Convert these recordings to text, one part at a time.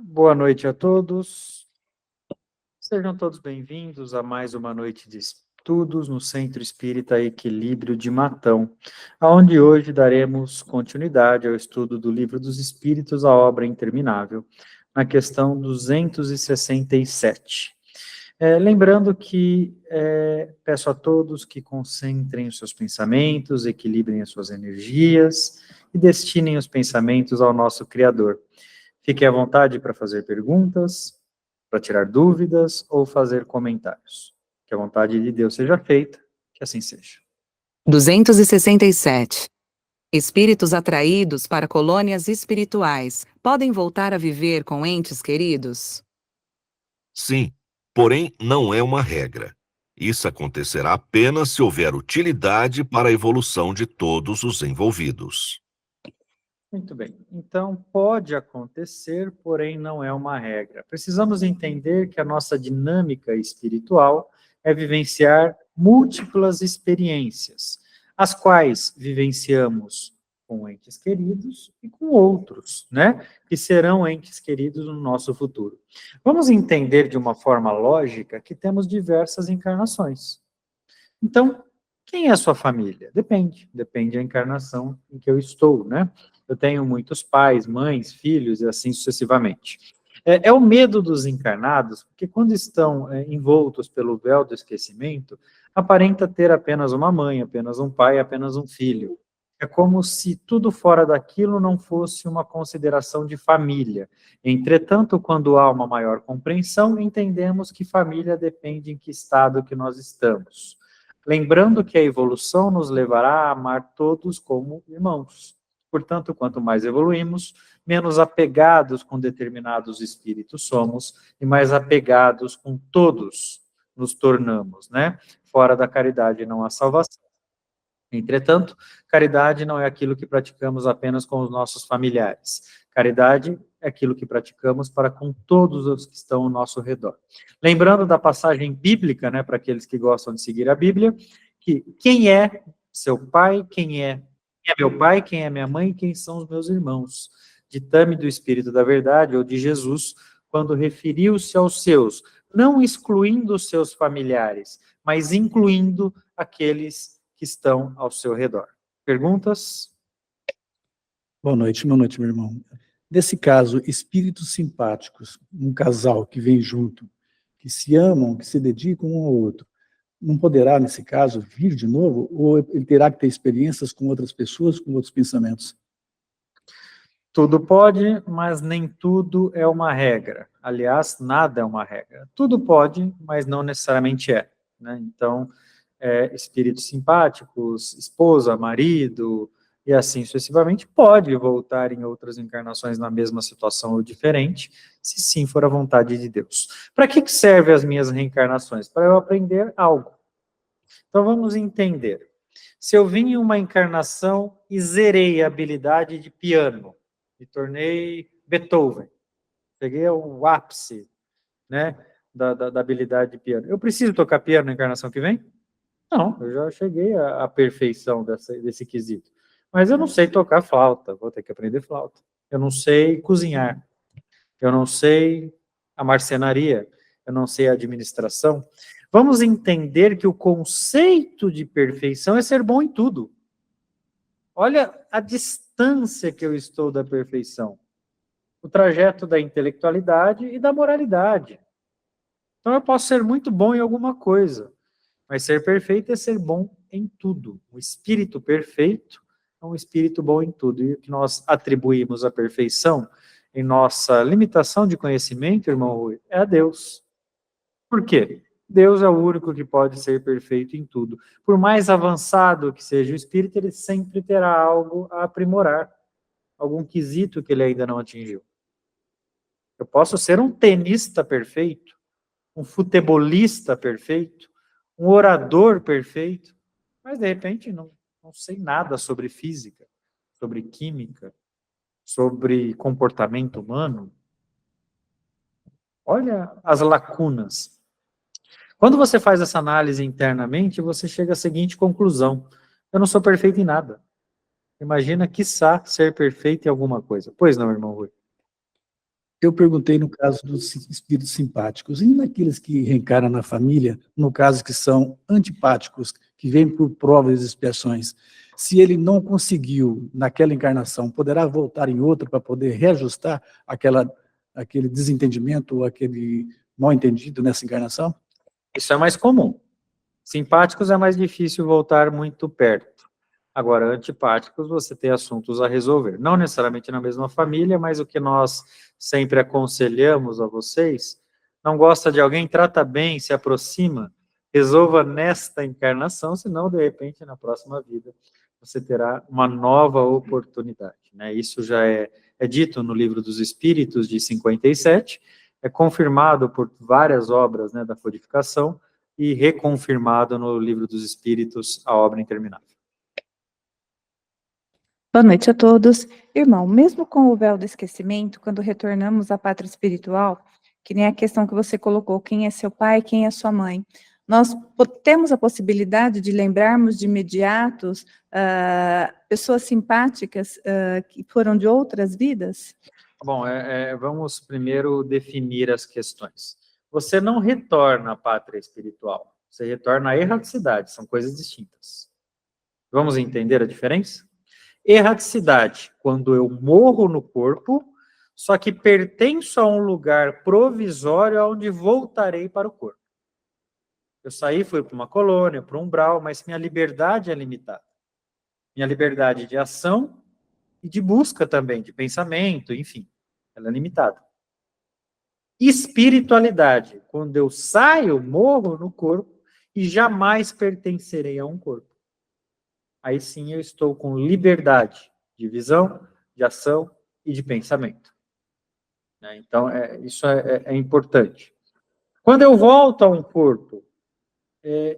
Boa noite a todos. Sejam todos bem-vindos a mais uma noite de estudos no Centro Espírita Equilíbrio de Matão, onde hoje daremos continuidade ao estudo do Livro dos Espíritos, a obra interminável, na questão 267. Lembrando que peço a todos que concentrem os seus pensamentos, equilibrem as suas energias e destinem os pensamentos ao nosso Criador. Fiquem à vontade para fazer perguntas, para tirar dúvidas ou fazer comentários. Que a vontade de Deus seja feita, que assim seja. 267. Espíritos atraídos para colônias espirituais podem voltar a viver com entes queridos? Sim, porém não é uma regra. Isso acontecerá apenas se houver utilidade para a evolução de todos os envolvidos. Muito bem. Então, pode acontecer, porém não é uma regra. Precisamos entender que a nossa dinâmica espiritual é vivenciar múltiplas experiências, as quais vivenciamos com entes queridos e com outros, né? Que serão entes queridos no nosso futuro. Vamos entender de uma forma lógica que temos diversas encarnações. Então, quem é a sua família? Depende da encarnação em que eu estou, né? Eu tenho muitos pais, mães, filhos e assim sucessivamente. É o medo dos encarnados, porque quando estão envoltos pelo véu do esquecimento, aparenta ter apenas uma mãe, apenas um pai, apenas um filho. É como se tudo fora daquilo não fosse uma consideração de família. Entretanto, quando há uma maior compreensão, entendemos que família depende em que estado que nós estamos. Lembrando que a evolução nos levará a amar todos como irmãos. Portanto, quanto mais evoluímos, menos apegados com determinados espíritos somos e mais apegados com todos nos tornamos, né? Fora da caridade não há salvação. Entretanto, caridade não é aquilo que praticamos apenas com os nossos familiares. Caridade é aquilo que praticamos para com todos os que estão ao nosso redor. Lembrando da passagem bíblica, né, para aqueles que gostam de seguir a Bíblia, que quem é seu pai, quem é meu pai, quem é minha mãe, quem são os meus irmãos. Ditame do Espírito da Verdade, ou de Jesus, quando referiu-se aos seus, não excluindo os seus familiares, mas incluindo aqueles que estão ao seu redor. Perguntas? Boa noite, meu irmão. Nesse caso, espíritos simpáticos, um casal que vem junto, que se amam, que se dedicam um ao outro, não poderá, nesse caso, vir de novo? Ou ele terá que ter experiências com outras pessoas, com outros pensamentos? Tudo pode, mas nem tudo é uma regra. Aliás, nada é uma regra. Tudo pode, mas não necessariamente é, né? Então, espíritos simpáticos, esposa, marido, e assim sucessivamente, pode voltar em outras encarnações na mesma situação ou diferente, se sim for a vontade de Deus. Para que servem as minhas reencarnações? Para eu aprender algo. Então vamos entender. Se eu vim em uma encarnação e zerei a habilidade de piano, me tornei Beethoven, cheguei ao ápice, né, da habilidade de piano. Eu preciso tocar piano na encarnação que vem? Não, eu já cheguei à perfeição desse quesito. Mas eu não sei tocar flauta, vou ter que aprender flauta. Eu não sei cozinhar, eu não sei a marcenaria, eu não sei a administração. Vamos entender que o conceito de perfeição é ser bom em tudo. Olha a distância que eu estou da perfeição. O trajeto da intelectualidade e da moralidade. Então eu posso ser muito bom em alguma coisa, mas ser perfeito é ser bom em tudo. O espírito perfeito é um espírito bom em tudo. E o que nós atribuímos à perfeição em nossa limitação de conhecimento, irmão Rui, é a Deus. Por quê? Deus é o único que pode ser perfeito em tudo. Por mais avançado que seja o espírito, ele sempre terá algo a aprimorar, algum quesito que ele ainda não atingiu. Eu posso ser um tenista perfeito, um futebolista perfeito, um orador perfeito, mas de repente não sei nada sobre física, sobre química, sobre comportamento humano. Olha as lacunas. Quando você faz essa análise internamente, você chega à seguinte conclusão: eu não sou perfeito em nada. Imagina, quiçá, ser perfeito em alguma coisa. Pois não, irmão Rui? Eu perguntei no caso dos espíritos simpáticos, e naqueles que reencarnam na família, no caso que são antipáticos, que vêm por provas e expiações, se ele não conseguiu naquela encarnação, poderá voltar em outra para poder reajustar aquele desentendimento ou aquele mal-entendido nessa encarnação? Isso é mais comum. Simpáticos é mais difícil voltar muito perto. Agora, antipáticos, você tem assuntos a resolver. Não necessariamente na mesma família, mas o que nós sempre aconselhamos a vocês, não gosta de alguém, trata bem, se aproxima, resolva nesta encarnação, senão, de repente, na próxima vida, você terá uma nova oportunidade, né? Isso já é dito no Livro dos Espíritos, de 57, é confirmado por várias obras, né, da codificação, e reconfirmado no Livro dos Espíritos, a obra interminável. Boa noite a todos. Irmão, mesmo com o véu do esquecimento, quando retornamos à pátria espiritual, que nem a questão que você colocou, quem é seu pai, quem é sua mãe, nós temos a possibilidade de lembrarmos de imediatos pessoas simpáticas que foram de outras vidas? Bom, vamos primeiro definir as questões. Você não retorna à pátria espiritual, você retorna à erraticidade, são coisas distintas. Vamos entender a diferença? Erraticidade, quando eu morro no corpo, só que pertenço a um lugar provisório onde voltarei para o corpo. Eu saí, fui para uma colônia, para um umbral, mas minha liberdade é limitada. Minha liberdade de ação e de busca também, de pensamento, enfim, ela é limitada. Espiritualidade, quando eu saio, morro no corpo e jamais pertencerei a um corpo. Aí sim eu estou com liberdade de visão, de ação e de pensamento. Então, isso é importante. Quando eu volto a um corpo,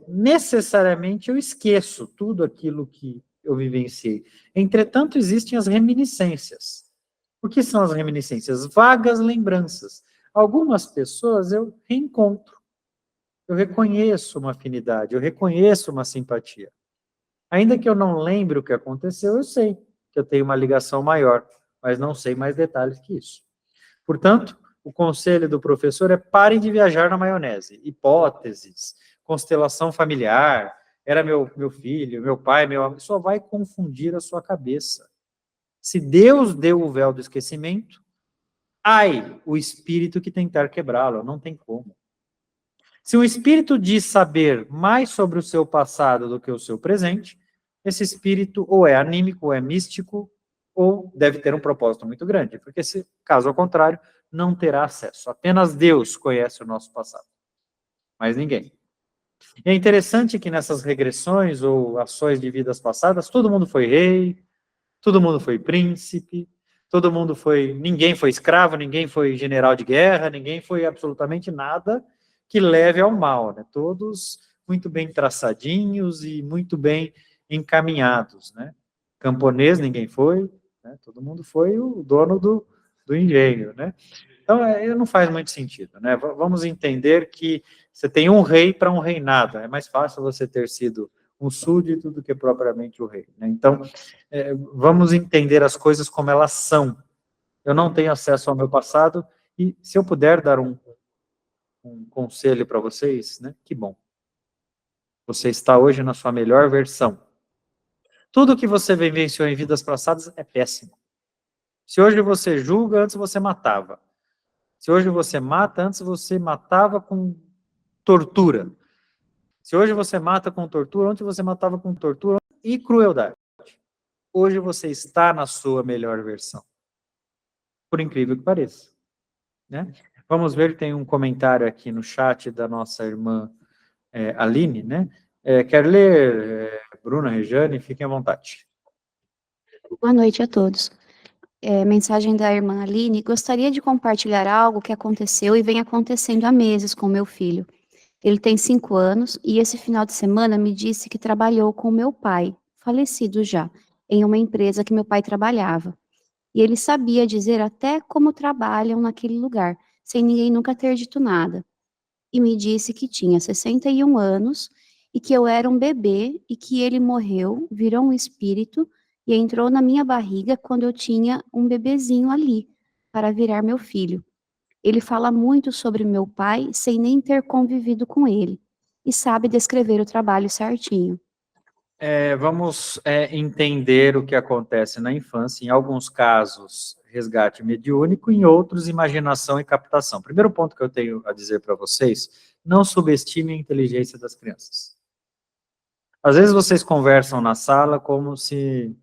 necessariamente eu esqueço tudo aquilo que eu vivenciei. Entretanto, existem as reminiscências. O que são as reminiscências? Vagas lembranças. Algumas pessoas eu reencontro. Eu reconheço uma afinidade, eu reconheço uma simpatia. Ainda que eu não lembre o que aconteceu, eu sei que eu tenho uma ligação maior, mas não sei mais detalhes que isso. Portanto, o conselho do professor é parem de viajar na maionese. Hipóteses, constelação familiar, era meu filho, meu pai, meu amigo, só vai confundir a sua cabeça. Se Deus deu o véu do esquecimento, ai, o espírito que tentar quebrá-lo, não tem como. Se o espírito diz saber mais sobre o seu passado do que o seu presente, esse espírito ou é anímico, ou é místico, ou deve ter um propósito muito grande, porque se caso ao contrário, não terá acesso. Apenas Deus conhece o nosso passado, mais ninguém. E é interessante que nessas regressões ou ações de vidas passadas, todo mundo foi rei, todo mundo foi príncipe, ninguém foi escravo, ninguém foi general de guerra, ninguém foi absolutamente nada que leve ao mal, né? Todos muito bem traçadinhos e muito bem encaminhados, né? Camponês ninguém foi, né? Todo mundo foi o dono do engenho, né? Então, não faz muito sentido, né? Vamos entender que você tem um rei para um reinado, é mais fácil você ter sido um súdito do que propriamente o rei, né? Então, vamos entender as coisas como elas são. Eu não tenho acesso ao meu passado e se eu puder dar um conselho para vocês, né? Que bom. Você está hoje na sua melhor versão. Tudo que você vivenciou em vidas passadas é péssimo. Se hoje você julga, antes você matava. Se hoje você mata, antes você matava com tortura. Se hoje você mata com tortura, antes você matava com tortura e crueldade. Hoje você está na sua melhor versão. Por incrível que pareça, né? Vamos ver, tem um comentário aqui no chat da nossa irmã Aline, né? Quer ler, Bruna, Rejane? Fiquem à vontade. Boa noite a todos. Mensagem da irmã Aline. Gostaria de compartilhar algo que aconteceu e vem acontecendo há meses com meu filho. Ele tem 5 anos e esse final de semana me disse que trabalhou com meu pai, falecido já, em uma empresa que meu pai trabalhava. E ele sabia dizer até como trabalham naquele lugar, sem ninguém nunca ter dito nada. E me disse que tinha 61 anos e que eu era um bebê e que ele morreu, virou um espírito e entrou na minha barriga quando eu tinha um bebezinho ali, para virar meu filho. Ele fala muito sobre meu pai sem nem ter convivido com ele, e sabe descrever o trabalho certinho. Vamos entender o que acontece na infância. Em alguns casos, resgate mediúnico, em outros, imaginação e captação. Primeiro ponto que eu tenho a dizer para vocês, não subestime a inteligência das crianças. Às vezes vocês conversam na sala como se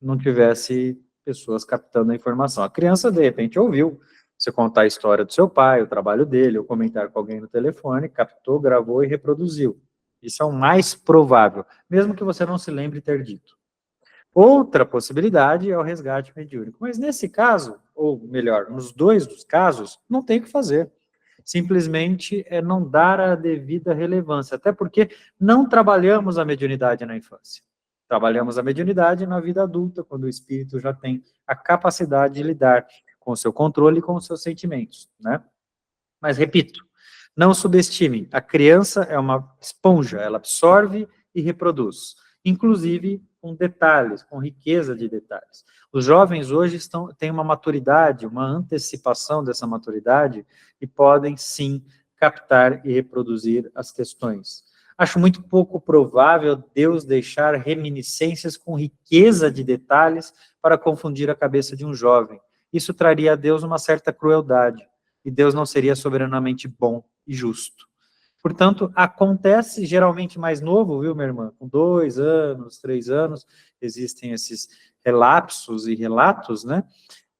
não tivesse pessoas captando a informação. A criança, de repente, ouviu você contar a história do seu pai, o trabalho dele, ou comentar com alguém no telefone, captou, gravou e reproduziu. Isso é o mais provável, mesmo que você não se lembre ter dito. Outra possibilidade é o resgate mediúnico. Mas nesse caso, ou melhor, nos dois dos casos, não tem o que fazer. Simplesmente é não dar a devida relevância, até porque não trabalhamos a mediunidade na infância. Trabalhamos a mediunidade na vida adulta, quando o espírito já tem a capacidade de lidar com o seu controle e com os seus sentimentos, né? Mas, repito, não subestimem, a criança é uma esponja, ela absorve e reproduz, inclusive com detalhes, com riqueza de detalhes. Os jovens hoje têm uma maturidade, uma antecipação dessa maturidade, e podem, sim, captar e reproduzir as questões. Acho muito pouco provável Deus deixar reminiscências com riqueza de detalhes para confundir a cabeça de um jovem. Isso traria a Deus uma certa crueldade, e Deus não seria soberanamente bom e justo. Portanto, acontece geralmente mais novo, viu, minha irmã? Com 2 anos, 3 anos, existem esses relapsos e relatos, né?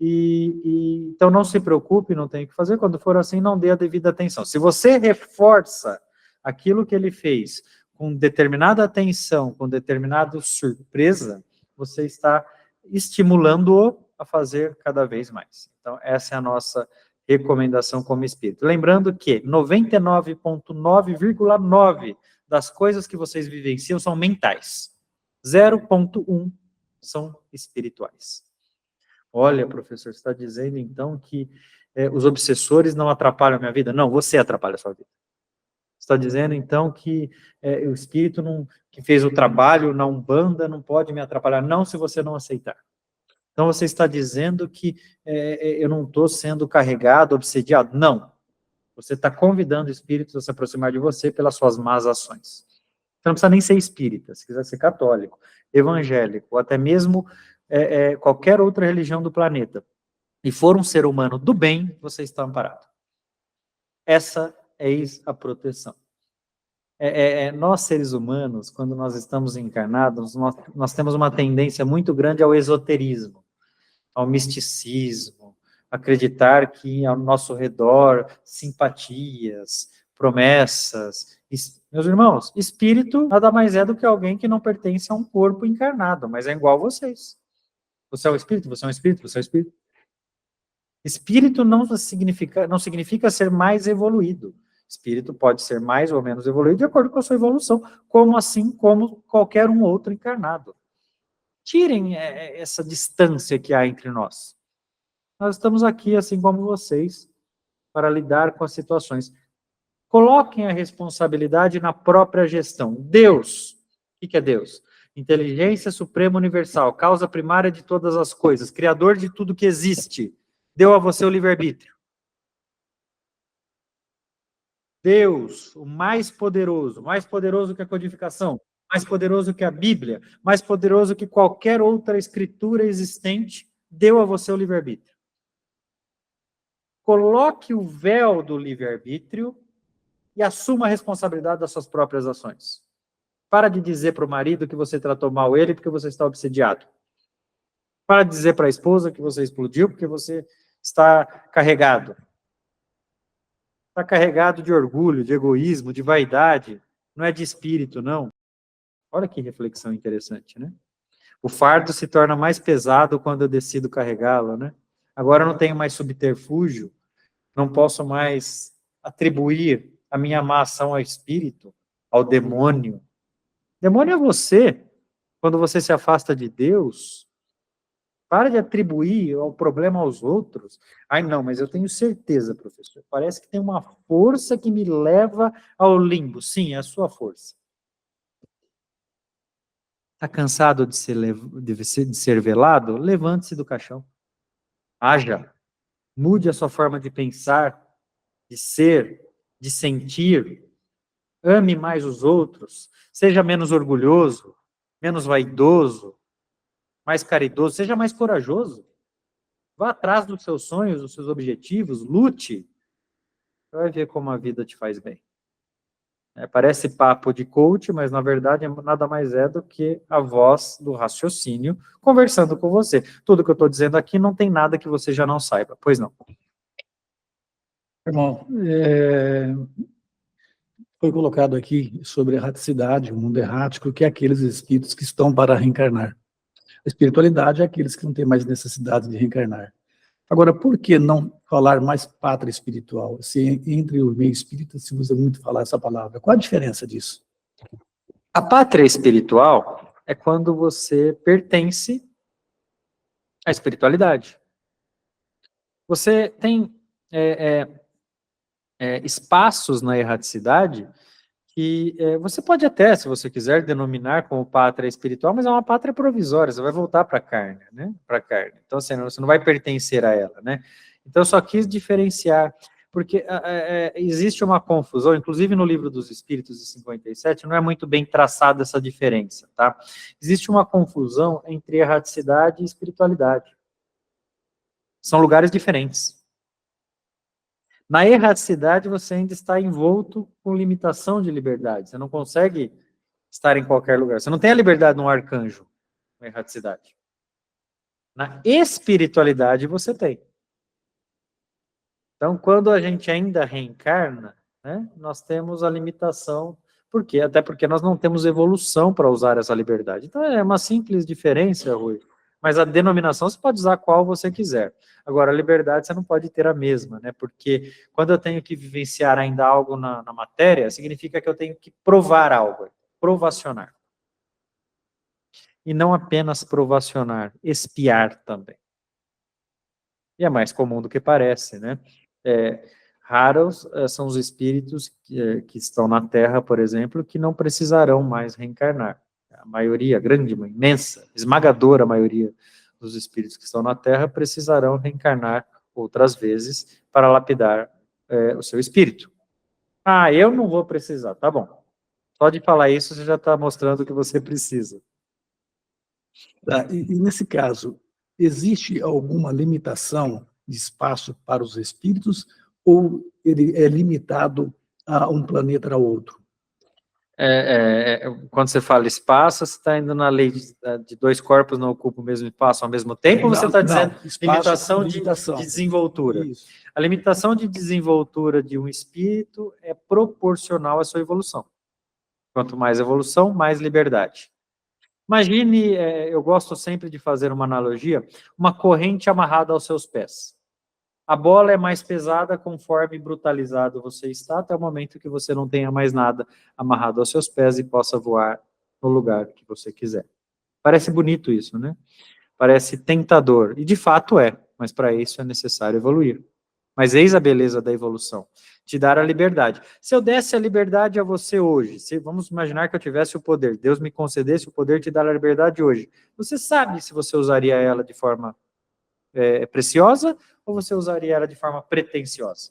Então, não se preocupe, não tem o que fazer. Quando for assim, não dê a devida atenção. Se você reforça aquilo que ele fez com determinada atenção, com determinada surpresa, você está estimulando-o a fazer cada vez mais. Então, essa é a nossa recomendação como espírito. Lembrando que 99,9,9 das coisas que vocês vivenciam são mentais. 0,1 são espirituais. Olha, professor, você está dizendo então que os obsessores não atrapalham a minha vida? Não, você atrapalha a sua vida. Você está dizendo então que o espírito que fez o trabalho na Umbanda não pode me atrapalhar? Não, se você não aceitar. Então, você está dizendo que eu não estou sendo carregado, obsediado? Não. Você está convidando espíritos a se aproximar de você pelas suas más ações. Você não precisa nem ser espírita, se quiser ser católico, evangélico, ou até mesmo qualquer outra religião do planeta, e for um ser humano do bem, você está amparado. Essa é a proteção. Nós, seres humanos, quando nós estamos encarnados, nós temos uma tendência muito grande ao esoterismo, ao misticismo, acreditar que ao nosso redor, simpatias, promessas. Meus irmãos, espírito nada mais é do que alguém que não pertence a um corpo encarnado, mas é igual a vocês. Você é um espírito, você é um espírito, você é um espírito. Espírito não significa ser mais evoluído. Espírito pode ser mais ou menos evoluído de acordo com a sua evolução, assim como qualquer um outro encarnado. Tirem essa distância que há entre nós. Nós estamos aqui, assim como vocês, para lidar com as situações. Coloquem a responsabilidade na própria gestão. Deus, o que é Deus? Inteligência suprema universal, causa primária de todas as coisas, criador de tudo que existe, deu a você o livre-arbítrio. Deus, o mais poderoso que a codificação, mais poderoso que a Bíblia, mais poderoso que qualquer outra escritura existente, deu a você o livre-arbítrio. Coloque o véu do livre-arbítrio e assuma a responsabilidade das suas próprias ações. Para de dizer para o marido que você tratou mal ele porque você está obsediado. Para de dizer para a esposa que você explodiu porque você está carregado. Está carregado de orgulho, de egoísmo, de vaidade. Não é de espírito, não. Olha que reflexão interessante, né? O fardo se torna mais pesado quando eu decido carregá-lo, né? Agora eu não tenho mais subterfúgio, não posso mais atribuir a minha má ação ao espírito, ao demônio. Demônio é você. Quando você se afasta de Deus, para de atribuir o problema aos outros. Ai, não, mas eu tenho certeza, professor. Parece que tem uma força que me leva ao limbo. Sim, é a sua força. Está cansado de ser velado? Levante-se do caixão. Haja. Mude a sua forma de pensar. de ser, de sentir, ame mais os outros, seja menos orgulhoso, menos vaidoso, mais caridoso, seja mais corajoso. Vá atrás dos seus sonhos, dos seus objetivos, lute. Você vai ver como a vida te faz bem. Parece papo de coach, mas na verdade nada mais é do que a voz do raciocínio conversando com você. Tudo que eu estou dizendo aqui não tem nada que você já não saiba, pois não? Irmão, foi colocado aqui sobre a erraticidade, o mundo errático, que é aqueles espíritos que estão para reencarnar. A espiritualidade é aqueles que não têm mais necessidade de reencarnar. Agora, por que não falar mais pátria espiritual? Se entre o meio espírita se usa muito falar essa palavra. Qual a diferença disso? A pátria espiritual é quando você pertence à espiritualidade. Você tem espaços na erraticidade que você pode até, se você quiser, denominar como pátria espiritual, mas é uma pátria provisória, você vai voltar para a carne, né? Para a carne. Então, assim, você não vai pertencer a ela, né? Então, eu só quis diferenciar, porque existe uma confusão, inclusive no Livro dos Espíritos de 57, não é muito bem traçada essa diferença, tá? Existe uma confusão entre erraticidade e espiritualidade. São lugares diferentes. Na erraticidade, você ainda está envolto com limitação de liberdade. Você não consegue estar em qualquer lugar. Você não tem a liberdade de um arcanjo na erraticidade. Na espiritualidade, você tem. Então, quando a gente ainda reencarna, né, nós temos a limitação. Por quê? Até porque nós não temos evolução para usar essa liberdade. Então, é uma simples diferença, Rui. Mas a denominação você pode usar qual você quiser. Agora, a liberdade você não pode ter a mesma, né? Porque quando eu tenho que vivenciar ainda algo na matéria, significa que eu tenho que provar algo, provacionar. E não apenas provacionar, espiar também. E é mais comum do que parece, né? Raros são os espíritos que estão na Terra, por exemplo, que não precisarão mais reencarnar. A maioria, a grande, imensa, esmagadora maioria dos espíritos que estão na Terra precisarão reencarnar outras vezes para lapidar o seu espírito. Ah, eu não vou precisar, tá bom. Só de falar isso, você já está mostrando que você precisa. Tá, e nesse caso, existe alguma limitação de espaço para os espíritos ou ele é limitado a um planeta ou outro? Quando você fala espaço, você está indo na lei de dois corpos não ocupam o mesmo espaço ao mesmo tempo, ou você está dizendo limitação de desenvoltura? Isso. A limitação de desenvoltura de um espírito é proporcional à sua evolução. Quanto mais evolução, mais liberdade. Imagine, eu gosto sempre de fazer uma analogia, uma corrente amarrada aos seus pés. A bola é mais pesada conforme brutalizado você está, até o momento que você não tenha mais nada amarrado aos seus pés e possa voar no lugar que você quiser. Parece bonito isso, né? Parece tentador, e de fato é, mas para isso é necessário evoluir. Mas eis a beleza da evolução, te dar a liberdade. Se eu desse a liberdade a você hoje, vamos imaginar que eu tivesse o poder, Deus me concedesse o poder de te dar a liberdade hoje, você sabe se você usaria ela de forma preciosa ou você usaria ela de forma pretensiosa?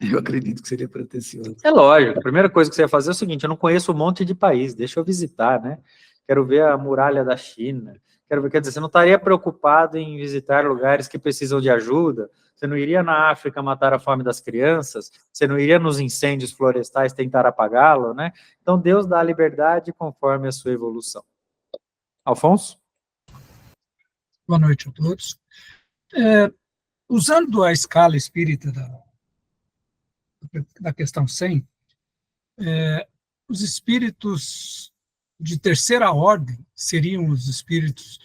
Eu acredito que seria pretensioso. É lógico, a primeira coisa que você ia fazer é o seguinte, eu não conheço um monte de país, deixa eu visitar, né? Quero ver a muralha da China, quer dizer, você não estaria preocupado em visitar lugares que precisam de ajuda, você não iria na África matar a fome das crianças, você não iria nos incêndios florestais tentar apagá-lo, né? Então Deus dá a liberdade conforme a sua evolução. Alfonso? Boa noite a todos. Usando a escala espírita da questão 100, os espíritos de terceira ordem seriam os espíritos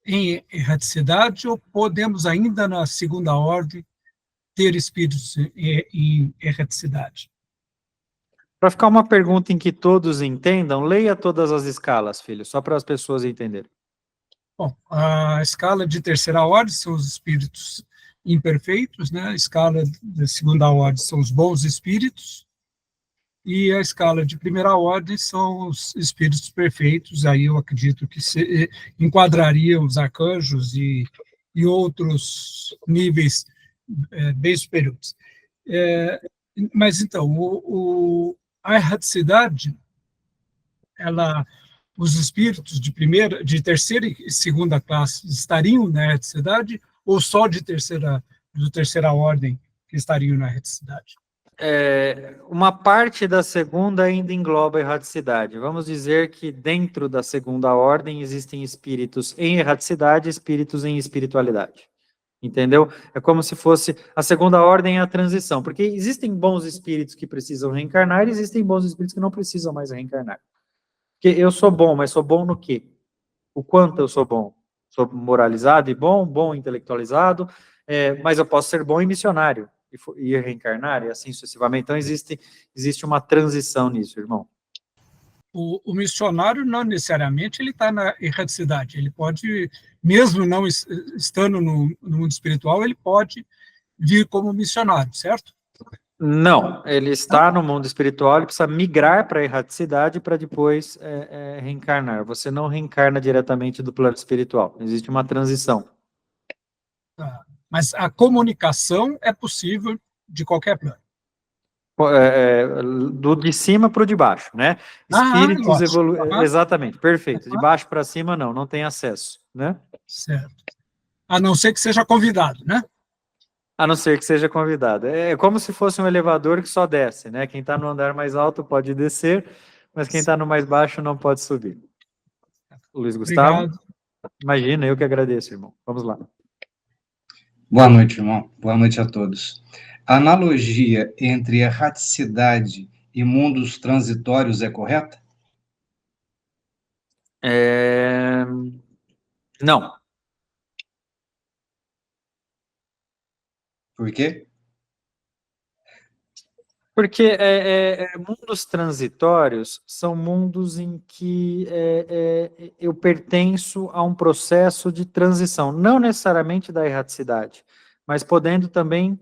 em erraticidade ou podemos ainda na segunda ordem ter espíritos em erraticidade? Para ficar uma pergunta em que todos entendam, leia todas as escalas, filho, só para as pessoas entenderem. Bom, a escala de terceira ordem são os espíritos imperfeitos, né? A escala de segunda ordem são os bons espíritos, e a escala de primeira ordem são os espíritos perfeitos. Aí eu acredito que enquadraria os arcanjos e outros níveis bem superiores. Mas, então, a erraticidade, os espíritos de terceira e segunda classe estariam na erraticidade ou só de terceira ordem que estariam na erraticidade? Uma parte da segunda ainda engloba a erraticidade. Vamos dizer que dentro da segunda ordem existem espíritos em erraticidade e espíritos em espiritualidade. Entendeu? É como se fosse a segunda ordem é a transição, porque existem bons espíritos que precisam reencarnar e existem bons espíritos que não precisam mais reencarnar. Porque eu sou bom, mas sou bom no quê? O quanto eu sou bom? Sou moralizado e bom intelectualizado, mas eu posso ser bom e missionário, e reencarnar, e assim sucessivamente. Então, existe uma transição nisso, irmão. O missionário, não necessariamente, ele está na erraticidade. Ele pode, mesmo não estando no mundo espiritual, ele pode vir como missionário, certo? Não, ele está no mundo espiritual, ele precisa migrar para a erraticidade para depois reencarnar. Você não reencarna diretamente do plano espiritual, existe uma transição. Tá. Mas a comunicação é possível de qualquer plano. Do de cima para o de baixo, né? Espíritos evoluem. Exatamente, perfeito. De baixo para cima, não tem acesso, né? Certo. A não ser que seja convidado, né? A não ser que seja convidado. É como se fosse um elevador que só desce, né? Quem está no andar mais alto pode descer, mas quem está no mais baixo não pode subir. Luiz Gustavo? Obrigado. Imagina, eu que agradeço, irmão. Vamos lá. Boa noite, irmão. Boa noite a todos. A analogia entre erraticidade e mundos transitórios é correta? Não. Por quê? Porque mundos transitórios são mundos em que eu pertenço a um processo de transição, não necessariamente da erraticidade, mas podendo também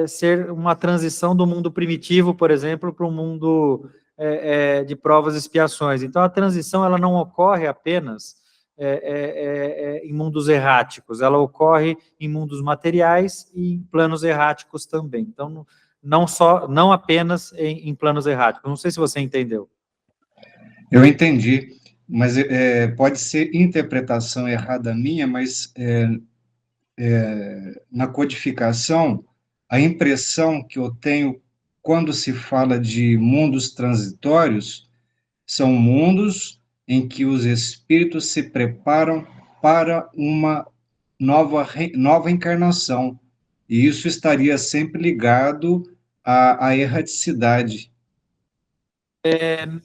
ser uma transição do mundo primitivo, por exemplo, para um mundo de provas e expiações. Então, a transição ela não ocorre apenas em mundos erráticos, ela ocorre em mundos materiais e em planos erráticos também. Então, não apenas em planos erráticos. Não sei se você entendeu. Eu entendi, mas pode ser interpretação errada minha, mas na codificação, a impressão que eu tenho quando se fala de mundos transitórios são mundos em que os espíritos se preparam para uma nova encarnação, e isso estaria sempre ligado à erraticidade.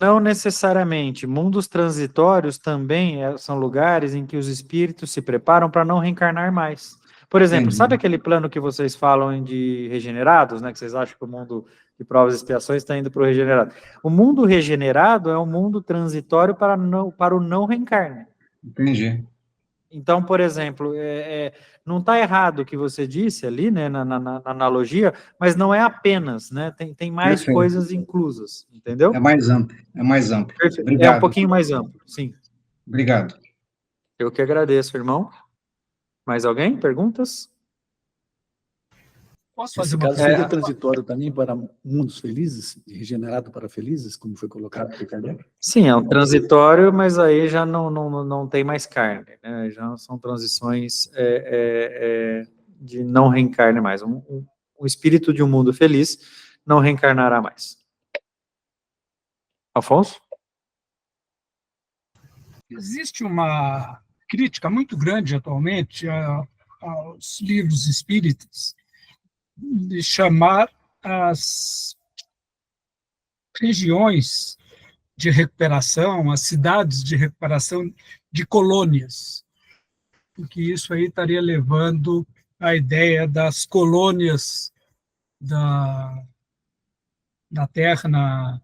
Não necessariamente. Mundos transitórios também são lugares em que os espíritos se preparam para não reencarnar mais. Por exemplo, Entendi. Sabe aquele plano que vocês falam de regenerados, né? Que vocês acham que o mundo de provas e expiações está indo para o regenerado. O mundo regenerado é um mundo transitório para o não reencarne. Entendi. Então, por exemplo, não está errado o que você disse ali, né, na analogia, mas não é apenas, né? Tem mais Perfeito. coisas inclusas, entendeu? É mais amplo, é mais amplo. Perfeito. Obrigado. É um pouquinho mais amplo, sim. Obrigado. Eu que agradeço, irmão. Mais alguém? Perguntas? Posso fazer Nesse uma caso, pergunta? seria transitório também para mundos felizes, regenerado para felizes, como foi colocado por Kardec? Sim, é um transitório, mas aí já não tem mais carne, né? Já são transições de não reencarne mais. O espírito de um mundo feliz não reencarnará mais. Afonso? Existe uma crítica muito grande atualmente aos livros espíritas de chamar as regiões de recuperação, as cidades de recuperação, de colônias, porque isso aí estaria levando a ideia das colônias da Terra na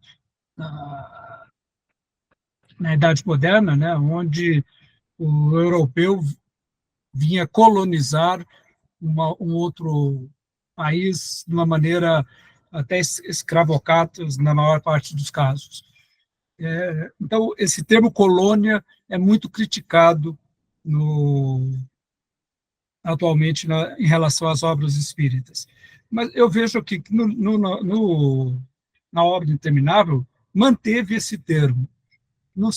Idade Moderna, né, onde o europeu vinha colonizar um outro país de uma maneira até escravocrata na maior parte dos casos. Então, esse termo colônia é muito criticado atualmente em relação às obras espíritas. Mas eu vejo que na obra interminável manteve esse termo. Não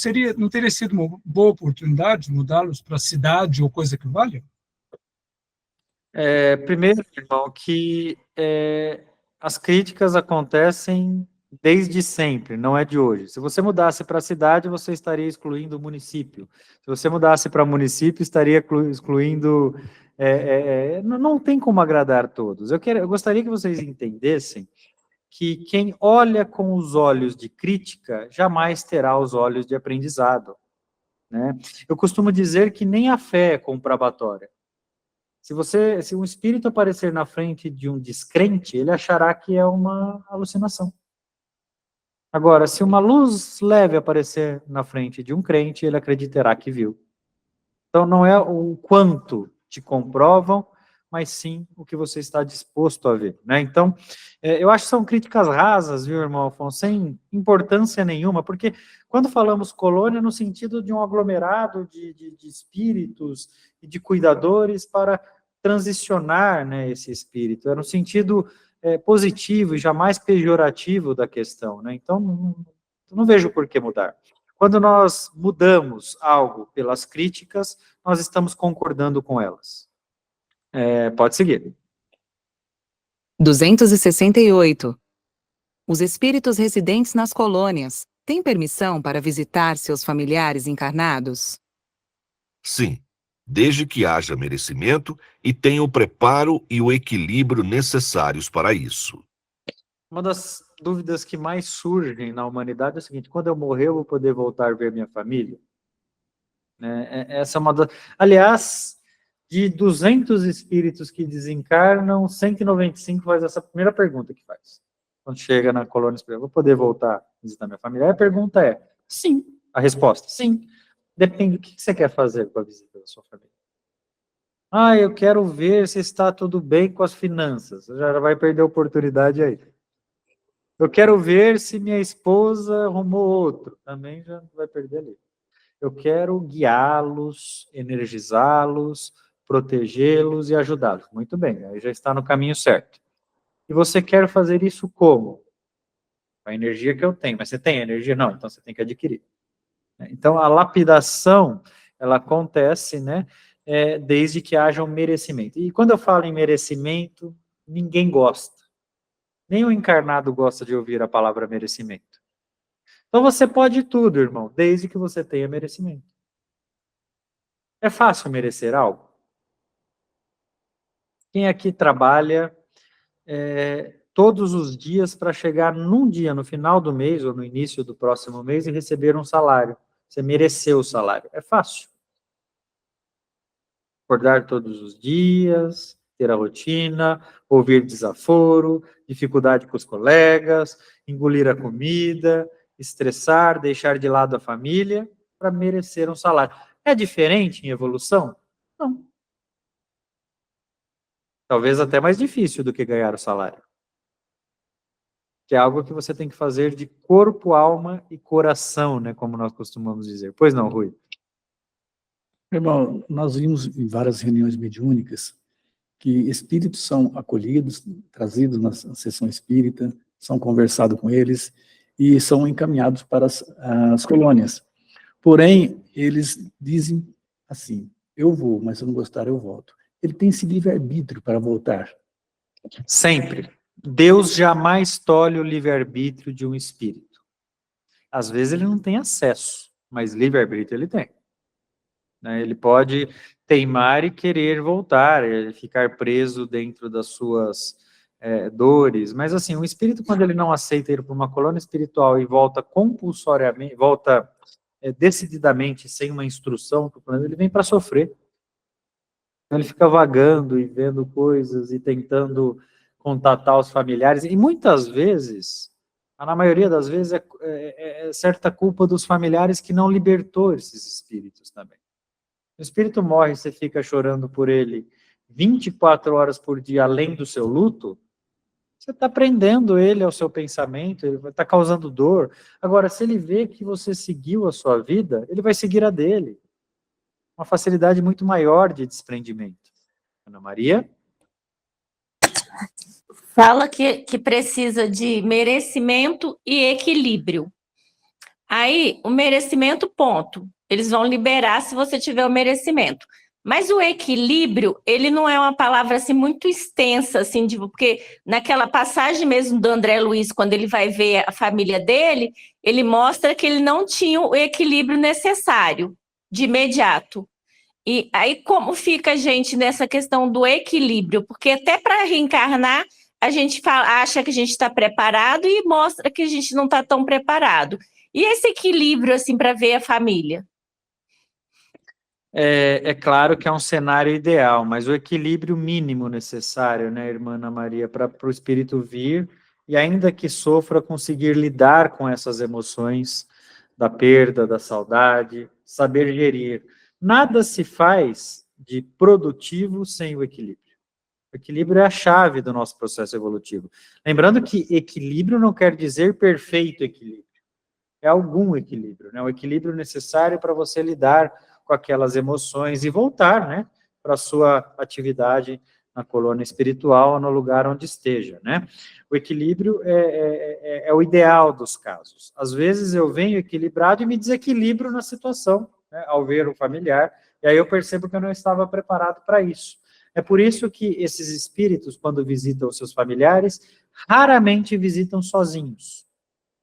teria sido uma boa oportunidade mudá-los para cidade ou coisa que valha? Primeiro, irmão, que as críticas acontecem desde sempre, não é de hoje. Se você mudasse para a cidade, você estaria excluindo o município. Se você mudasse para município, estaria excluindo... não tem como agradar todos. Eu gostaria que vocês entendessem que quem olha com os olhos de crítica jamais terá os olhos de aprendizado, né? Eu costumo dizer que nem a fé é comprobatória. Se um espírito aparecer na frente de um descrente, ele achará que é uma alucinação. Agora, se uma luz leve aparecer na frente de um crente, ele acreditará que viu. Então, não é o quanto te comprovam, mas sim o que você está disposto a ver, né? Então, eu acho que são críticas rasas, viu, irmão Afonso, sem importância nenhuma, porque quando falamos colônia, no sentido de um aglomerado de espíritos e de cuidadores para transicionar, né, esse espírito, é no sentido positivo e jamais pejorativo da questão, né? Então, não vejo por que mudar. Quando nós mudamos algo pelas críticas, nós estamos concordando com elas. Pode seguir. 268. Os espíritos residentes nas colônias têm permissão para visitar seus familiares encarnados? Sim, desde que haja merecimento e tenha o preparo e o equilíbrio necessários para isso. Uma das dúvidas que mais surgem na humanidade é o seguinte: quando eu morrer, eu vou poder voltar a ver minha família? Essa é uma das... Aliás, de 200 espíritos que desencarnam, 195 faz essa primeira pergunta que faz. Quando chega na colônia espiritual, vou poder voltar a visitar minha família? Aí a pergunta é, sim. A resposta, sim. Depende do que você quer fazer com a visita da sua família. Eu quero ver se está tudo bem com as finanças. Você já vai perder a oportunidade aí. Eu quero ver se minha esposa arrumou outro. Também já vai perder ali. Eu quero guiá-los, energizá-los, protegê-los e ajudá-los. Muito bem, aí já está no caminho certo. E você quer fazer isso como? Com a energia que eu tenho. Mas você tem energia? Não, então você tem que adquirir. Então, a lapidação, ela acontece, né, desde que haja um merecimento. E quando eu falo em merecimento, ninguém gosta. Nem o encarnado gosta de ouvir a palavra merecimento. Então, você pode tudo, irmão, desde que você tenha merecimento. É fácil merecer algo? Quem aqui trabalha todos os dias para chegar num dia, no final do mês ou no início do próximo mês e receber um salário? Você mereceu o salário. É fácil. Acordar todos os dias, ter a rotina, ouvir desaforo, dificuldade com os colegas, engolir a comida, estressar, deixar de lado a família para merecer um salário. É diferente em evolução? Não. Talvez até mais difícil do que ganhar o salário. Que é algo que você tem que fazer de corpo, alma e coração, né, como nós costumamos dizer. Pois não, Rui? Irmão, nós vimos em várias reuniões mediúnicas que espíritos são acolhidos, trazidos na sessão espírita, são conversados com eles e são encaminhados para as colônias. Porém, eles dizem assim, eu vou, mas se eu não gostar, eu volto. Ele tem esse livre-arbítrio para voltar. Sempre. Deus jamais tolhe o livre-arbítrio de um espírito. Às vezes ele não tem acesso, mas livre-arbítrio ele tem. Ele pode teimar e querer voltar, ficar preso dentro das suas dores, mas assim, o espírito, quando ele não aceita ir para uma colônia espiritual e volta compulsoriamente, volta decididamente, sem uma instrução, ele vem para sofrer. Ele fica vagando e vendo coisas e tentando contatar os familiares, e muitas vezes, na maioria das vezes, é certa culpa dos familiares que não libertou esses espíritos também. O espírito morre e você fica chorando por ele 24 horas por dia, além do seu luto, você está prendendo ele ao seu pensamento, ele vai estar causando dor. Agora, se ele vê que você seguiu a sua vida, ele vai seguir a dele. Uma facilidade muito maior de desprendimento. Ana Maria? Fala que precisa de merecimento e equilíbrio. Aí, o merecimento, ponto. Eles vão liberar se você tiver o merecimento. Mas o equilíbrio, ele não é uma palavra assim muito extensa, assim, porque naquela passagem mesmo do André Luiz, quando ele vai ver a família dele, ele mostra que ele não tinha o equilíbrio necessário de imediato. E aí, como fica a gente nessa questão do equilíbrio? Porque até para reencarnar, a gente acha que a gente está preparado e mostra que a gente não está tão preparado. E esse equilíbrio, assim, para ver a família? É claro que é um cenário ideal, mas o equilíbrio mínimo necessário, né, irmã Ana Maria, para o espírito vir e, ainda que sofra, conseguir lidar com essas emoções da perda, da saudade, saber gerir. Nada se faz de produtivo sem o equilíbrio. O equilíbrio é a chave do nosso processo evolutivo. Lembrando que equilíbrio não quer dizer perfeito equilíbrio. É algum equilíbrio, né? O equilíbrio necessário para você lidar com aquelas emoções e voltar, né, para a sua atividade na colônia espiritual ou no lugar onde esteja, né? O equilíbrio é o ideal dos casos. Às vezes eu venho equilibrado e me desequilibro na situação, né, ao ver o familiar, e aí eu percebo que eu não estava preparado para isso. É por isso que esses espíritos, quando visitam os seus familiares, raramente visitam sozinhos,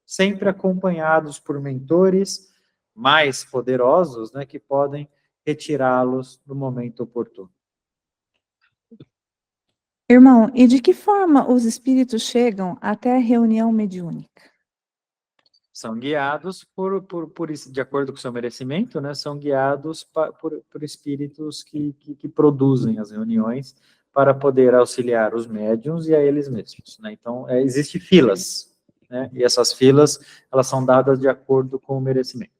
sempre acompanhados por mentores mais poderosos, né, que podem retirá-los no momento oportuno. Irmão, e de que forma os espíritos chegam até a reunião mediúnica? São guiados de acordo com o seu merecimento, né, são guiados por espíritos que produzem as reuniões para poder auxiliar os médiuns e a eles mesmos, né? Então, existem filas, né, e essas filas, elas são dadas de acordo com o merecimento.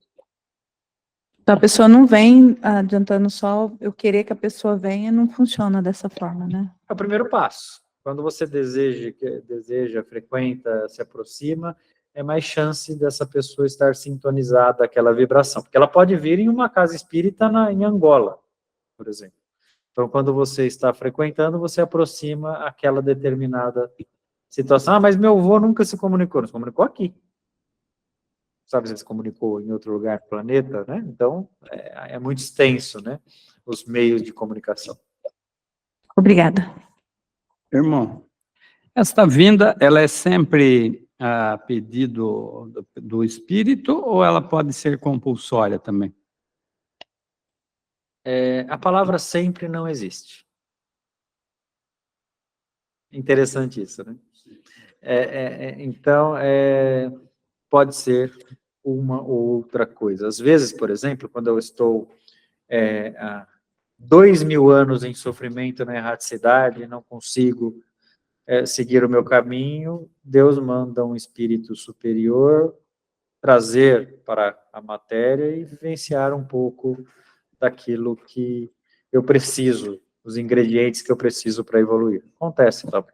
Então, a pessoa não vem adiantando só eu querer que a pessoa venha, não funciona dessa forma, né? É o primeiro passo. Quando você deseja, frequenta, se aproxima, é mais chance dessa pessoa estar sintonizada àquela vibração. Porque ela pode vir em uma casa espírita em Angola, por exemplo. Então, quando você está frequentando, você aproxima aquela determinada situação. Ah, mas meu avô nunca se comunicou. Não se comunicou aqui. Sabe se ele se comunicou em outro lugar do planeta, né? Então, é muito extenso, né? Os meios de comunicação. Obrigada. Irmão, esta vinda, ela é sempre a pedido do espírito ou ela pode ser compulsória também? A palavra sempre não existe. Interessante isso, né? Então, pode ser uma ou outra coisa. Às vezes, por exemplo, quando eu estou há 2000 anos em sofrimento na erraticidade, não consigo seguir o meu caminho, Deus manda um espírito superior trazer para a matéria e vivenciar um pouco daquilo que eu preciso, os ingredientes que eu preciso para evoluir. Acontece também.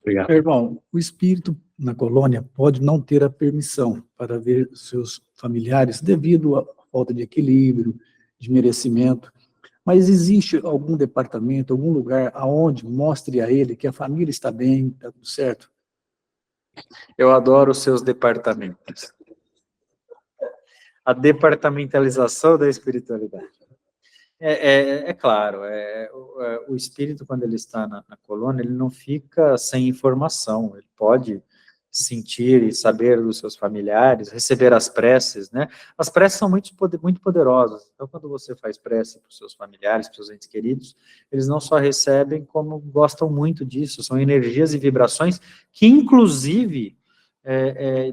Obrigado. Irmão, o espírito na colônia pode não ter a permissão para ver seus familiares devido à falta de equilíbrio, de merecimento, mas existe algum departamento, algum lugar aonde mostre a ele que a família está bem, está tudo certo? Eu adoro os seus departamentos. A departamentalização da espiritualidade. Claro, o espírito, quando ele está na colônia, ele não fica sem informação, ele pode sentir e saber dos seus familiares, receber as preces, né? As preces são muito poderosas, então quando você faz prece para os seus familiares, para os seus entes queridos, eles não só recebem, como gostam muito disso, são energias e vibrações que, inclusive,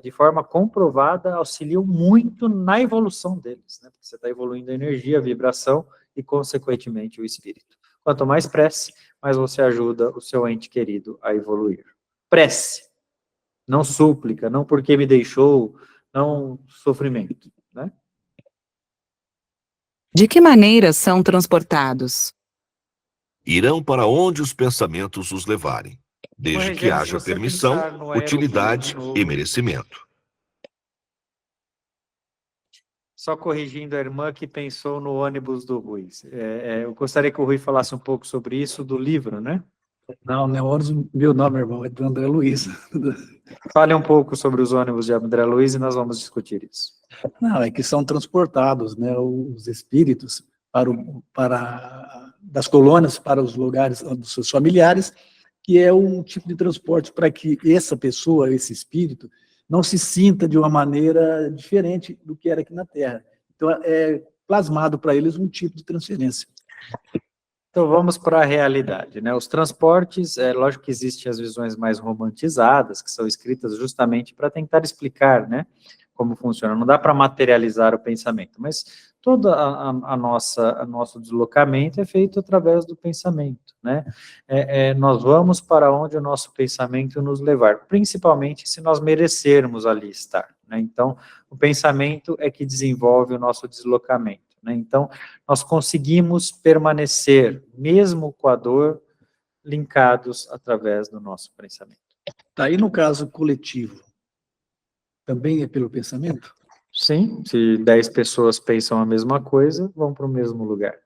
de forma comprovada, auxiliam muito na evolução deles, né? Porque você está evoluindo a energia, a vibração e, consequentemente, o espírito. Quanto mais prece, mais você ajuda o seu ente querido a evoluir. Prece, não súplica, não porque me deixou, não sofrimento, né? De que maneira são transportados? Irão para onde os pensamentos os levarem, desde que haja permissão, utilidade e merecimento. Só corrigindo a irmã que pensou no ônibus do Rui. Eu gostaria que o Rui falasse um pouco sobre isso do livro, né? Não, não é ônibus, meu nome, irmão, é do André Luiz. Fale um pouco sobre os ônibus de André Luiz e nós vamos discutir isso. Não, é que são transportados, né, os espíritos das colônias para os lugares dos seus familiares, que é um tipo de transporte para que essa pessoa, esse espírito, não se sinta de uma maneira diferente do que era aqui na Terra. Então, é plasmado para eles um tipo de transferência. Então, vamos para a realidade, né? Os transportes, lógico que existem as visões mais romantizadas, que são escritas justamente para tentar explicar, né, como funciona. Não dá para materializar o pensamento, mas todo nosso deslocamento é feito através do pensamento, né? Nós vamos para onde o nosso pensamento nos levar, principalmente se nós merecermos ali estar, né? Então, o pensamento é que desenvolve o nosso deslocamento. Então, nós conseguimos permanecer, mesmo com a dor, linkados através do nosso pensamento. Tá aí no caso coletivo, também é pelo pensamento? Sim, se 10 pessoas pensam a mesma coisa, vão para o mesmo lugar.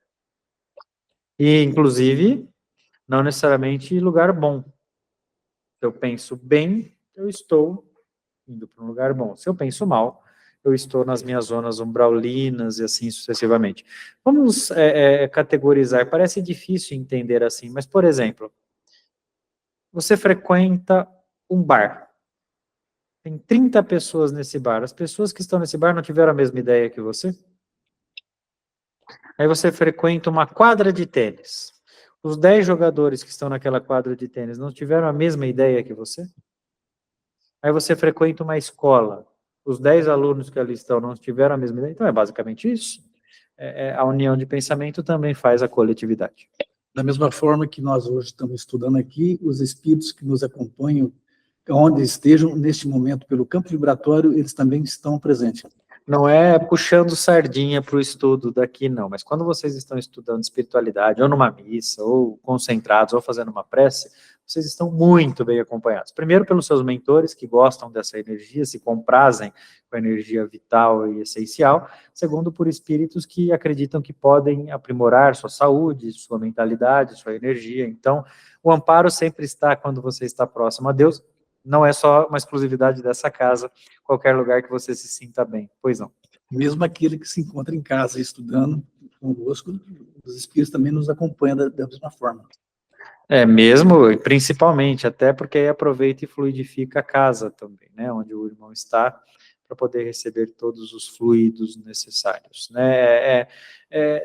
E, inclusive, não necessariamente lugar bom. Se eu penso bem, eu estou indo para um lugar bom. Se eu penso mal, eu estou nas minhas zonas umbraulinas e assim sucessivamente. Vamos categorizar, parece difícil entender assim, mas, por exemplo, você frequenta um bar, tem 30 pessoas nesse bar, as pessoas que estão nesse bar não tiveram a mesma ideia que você? Aí você frequenta uma quadra de tênis, os 10 jogadores que estão naquela quadra de tênis não tiveram a mesma ideia que você? Aí você frequenta uma escola, os 10 alunos que ali estão não tiveram a mesma ideia, então é basicamente isso. A união de pensamento também faz a coletividade. Da mesma forma que nós hoje estamos estudando aqui, os espíritos que nos acompanham, onde estejam neste momento pelo campo vibratório, eles também estão presentes. Não é puxando sardinha para o estudo daqui, não, mas quando vocês estão estudando espiritualidade, ou numa missa, ou concentrados, ou fazendo uma prece, vocês estão muito bem acompanhados. Primeiro pelos seus mentores, que gostam dessa energia, se comprazem com a energia vital e essencial. Segundo, por espíritos que acreditam que podem aprimorar sua saúde, sua mentalidade, sua energia. Então, o amparo sempre está quando você está próximo a Deus. Não é só uma exclusividade dessa casa, qualquer lugar que você se sinta bem. Pois não. Mesmo aquele que se encontra em casa estudando conosco, os espíritos também nos acompanham da mesma forma. Mesmo, e principalmente, até porque aí aproveita e fluidifica a casa também, né, onde o irmão está, para poder receber todos os fluidos necessários, né.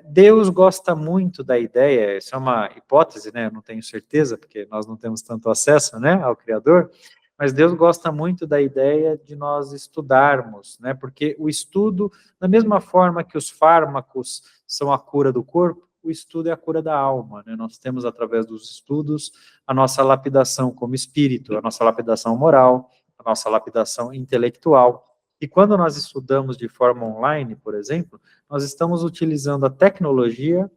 Deus gosta muito da ideia, isso é uma hipótese, né, eu não tenho certeza, porque nós não temos tanto acesso, né, ao Criador, mas Deus gosta muito da ideia de nós estudarmos, né, porque o estudo, da mesma forma que os fármacos são a cura do corpo, o estudo é a cura da alma, né? Nós temos, através dos estudos, a nossa lapidação como espírito, a nossa lapidação moral, a nossa lapidação intelectual. E quando nós estudamos de forma online, por exemplo, nós estamos utilizando a tecnologia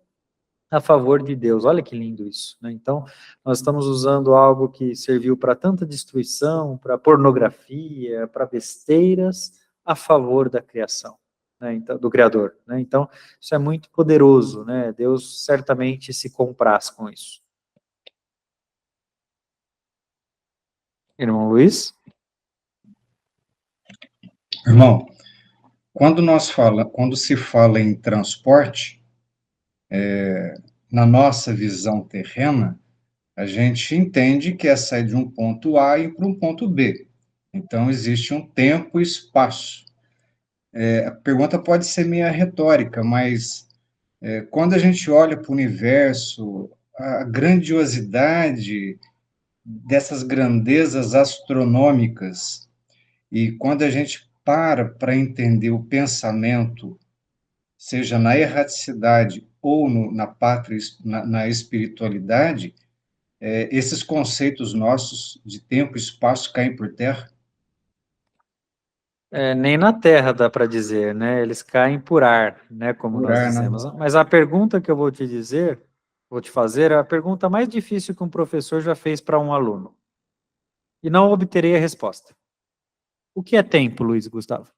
a favor de Deus. Olha que lindo isso, né? Então, nós estamos usando algo que serviu para tanta destruição, para pornografia, para besteiras, a favor da criação. Né, então, do Criador, né? Então, isso é muito poderoso, né? Deus certamente se compraz com isso. Irmão Luiz? Irmão, quando se fala em transporte, na nossa visão terrena, a gente entende que é sair de um ponto A e ir para um ponto B. Então, existe um tempo e espaço. A pergunta pode ser meio retórica, mas quando a gente olha para o universo, a grandiosidade dessas grandezas astronômicas, e quando a gente para entender o pensamento, seja na erraticidade ou na espiritualidade, esses conceitos nossos de tempo e espaço caem por terra. Nem na Terra dá para dizer, né? Eles caem por ar, né? Como nós dizemos. Né? Mas a pergunta que eu vou te fazer, é a pergunta mais difícil que um professor já fez para um aluno. E não obterei a resposta. O que é tempo, Luiz Gustavo?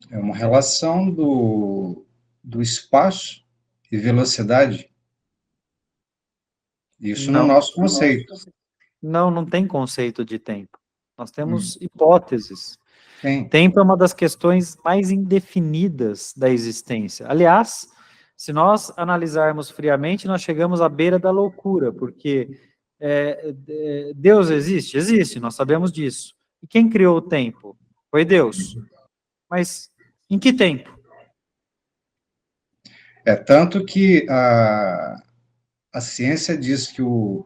É uma relação do espaço e velocidade. Isso no Não, nosso conceito. não tem conceito de tempo. Nós temos hipóteses. Tem. Tempo é uma das questões mais indefinidas da existência. Aliás, se nós analisarmos friamente, nós chegamos à beira da loucura, porque Deus existe? Existe, nós sabemos disso. E quem criou o tempo? Foi Deus. Mas em que tempo? Tanto que a ciência diz que o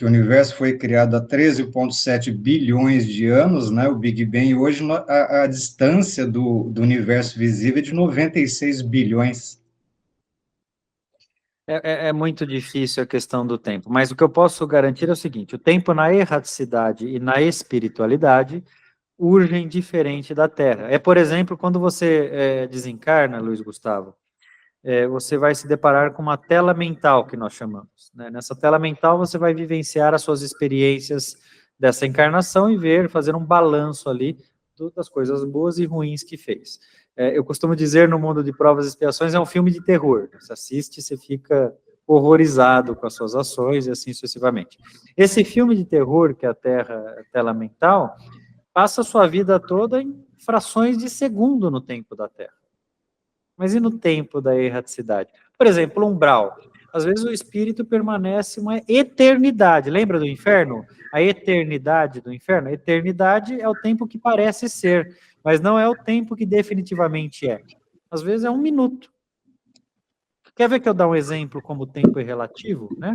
universo foi criado há 13,7 bilhões de anos, né, o Big Bang, e hoje a distância do universo visível é de 96 bilhões. É muito difícil a questão do tempo, mas o que eu posso garantir é o seguinte: o tempo na erraticidade e na espiritualidade urgem diferente da Terra. Por exemplo, quando você desencarna, Luiz Gustavo, você vai se deparar com uma tela mental, que nós chamamos, né? Nessa tela mental, você vai vivenciar as suas experiências dessa encarnação e fazer um balanço ali das coisas boas e ruins que fez. Eu costumo dizer, no mundo de provas e expiações, é um filme de terror. Você assiste, você fica horrorizado com as suas ações e assim sucessivamente. Esse filme de terror, que é a tela mental, passa a sua vida toda em frações de segundo no tempo da Terra. Mas e no tempo da erraticidade? Por exemplo, umbral. Às vezes o espírito permanece uma eternidade. Lembra do inferno? A eternidade do inferno? A eternidade é o tempo que parece ser, mas não é o tempo que definitivamente é. Às vezes é 1 minuto. Quer ver que eu dou um exemplo como o tempo é relativo, né?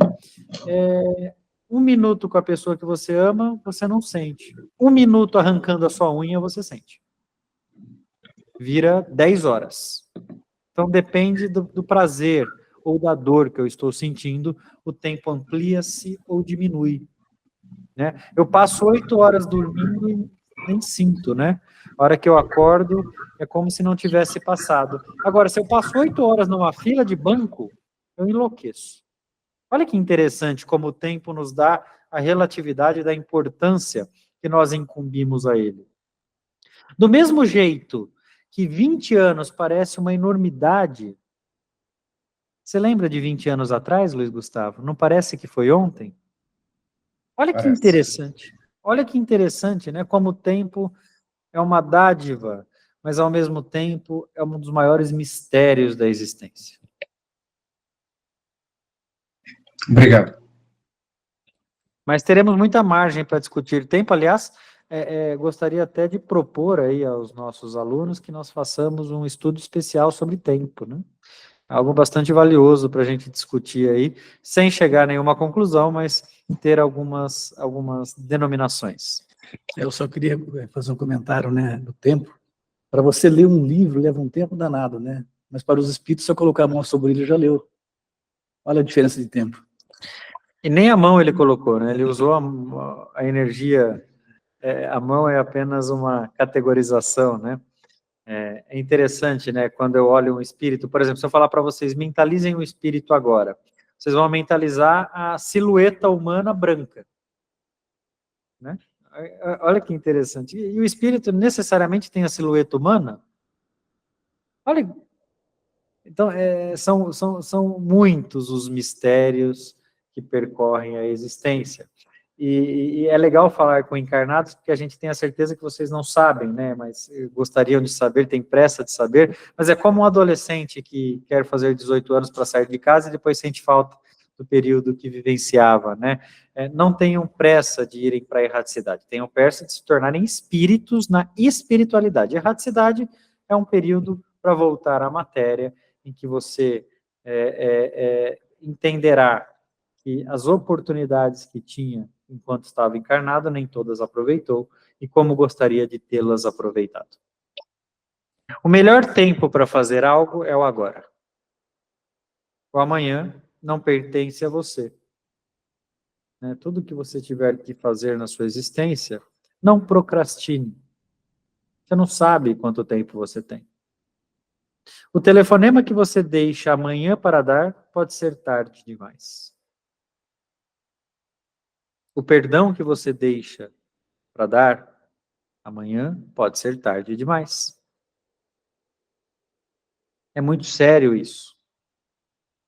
1 minuto com a pessoa que você ama, você não sente. 1 minuto arrancando a sua unha, você sente. Vira 10 horas. Então, depende do prazer ou da dor que eu estou sentindo, o tempo amplia-se ou diminui, né? Eu passo 8 horas dormindo e nem sinto, né? A hora que eu acordo, é como se não tivesse passado. Agora, se eu passo 8 horas numa fila de banco, eu enlouqueço. Olha que interessante como o tempo nos dá a relatividade da importância que nós incumbimos a ele. Do mesmo jeito que 20 anos parece uma enormidade, você lembra de 20 anos atrás, Luiz Gustavo? Não parece que foi ontem? Olha que interessante. Olha que interessante, né? Como o tempo é uma dádiva, mas ao mesmo tempo é um dos maiores mistérios da existência. Obrigado. Mas teremos muita margem para discutir tempo. Aliás, gostaria até de propor aí aos nossos alunos que nós façamos um estudo especial sobre tempo, né? Algo bastante valioso para a gente discutir aí, sem chegar a nenhuma conclusão, mas ter algumas denominações. Eu só queria fazer um comentário, né, do tempo. Para você ler um livro leva um tempo danado, né? Mas para os espíritos, só colocar a mão sobre ele já leu. Olha a diferença de tempo. E nem a mão ele colocou, né? Ele usou a energia. A mão é apenas uma categorização, né? É interessante, né? Quando eu olho um espírito, por exemplo, se eu falar para vocês, mentalizem o espírito agora, vocês vão mentalizar a silhueta humana branca, né? Olha que interessante. E o espírito necessariamente tem a silhueta humana? Olha, então são muitos os mistérios que percorrem a existência. E é legal falar com encarnados, porque a gente tem a certeza que vocês não sabem, né? Mas gostariam de saber, tem pressa de saber. Mas é como um adolescente que quer fazer 18 anos para sair de casa e depois sente falta do período que vivenciava, né? Não tenham pressa de irem para a erraticidade, tenham pressa de se tornarem espíritos na espiritualidade. Erraticidade é um período para voltar à matéria, em que você entenderá que as oportunidades que tinha enquanto estava encarnado, nem todas aproveitou, e como gostaria de tê-las aproveitado. O melhor tempo para fazer algo é o agora. O amanhã não pertence a você. Tudo que você tiver que fazer na sua existência, não procrastine. Você não sabe quanto tempo você tem. O telefonema que você deixa amanhã para dar pode ser tarde demais. O perdão que você deixa para dar amanhã pode ser tarde demais. É muito sério isso.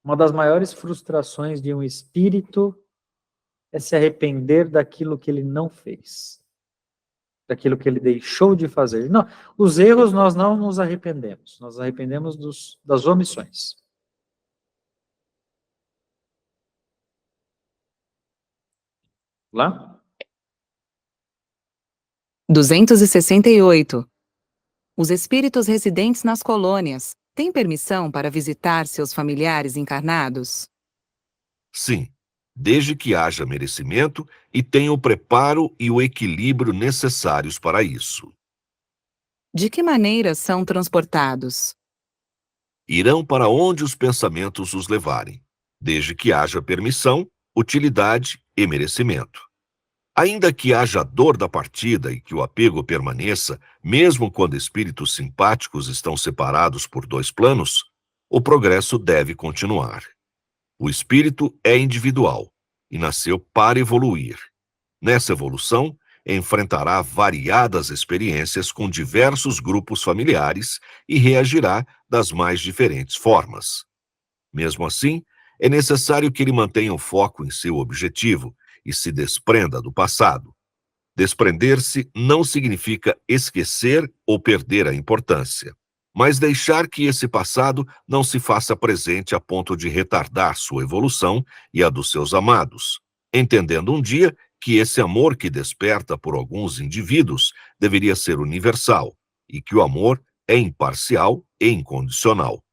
Uma das maiores frustrações de um espírito é se arrepender daquilo que ele não fez, daquilo que ele deixou de fazer. Não, os erros nós não nos arrependemos, nós arrependemos das omissões. Lá? 268. Os espíritos residentes nas colônias têm permissão para visitar seus familiares encarnados? Sim, desde que haja merecimento e tenha o preparo e o equilíbrio necessários para isso. De que maneira são transportados? Irão para onde os pensamentos os levarem, desde que haja permissão, utilidade e merecimento. Ainda que haja dor da partida e que o apego permaneça, mesmo quando espíritos simpáticos estão separados por dois planos, o progresso deve continuar. O espírito é individual e nasceu para evoluir. Nessa evolução, enfrentará variadas experiências com diversos grupos familiares e reagirá das mais diferentes formas. Mesmo assim, é necessário que ele mantenha o foco em seu objetivo e se desprenda do passado. Desprender-se não significa esquecer ou perder a importância, mas deixar que esse passado não se faça presente a ponto de retardar sua evolução e a dos seus amados, entendendo um dia que esse amor que desperta por alguns indivíduos deveria ser universal e que o amor é imparcial e incondicional.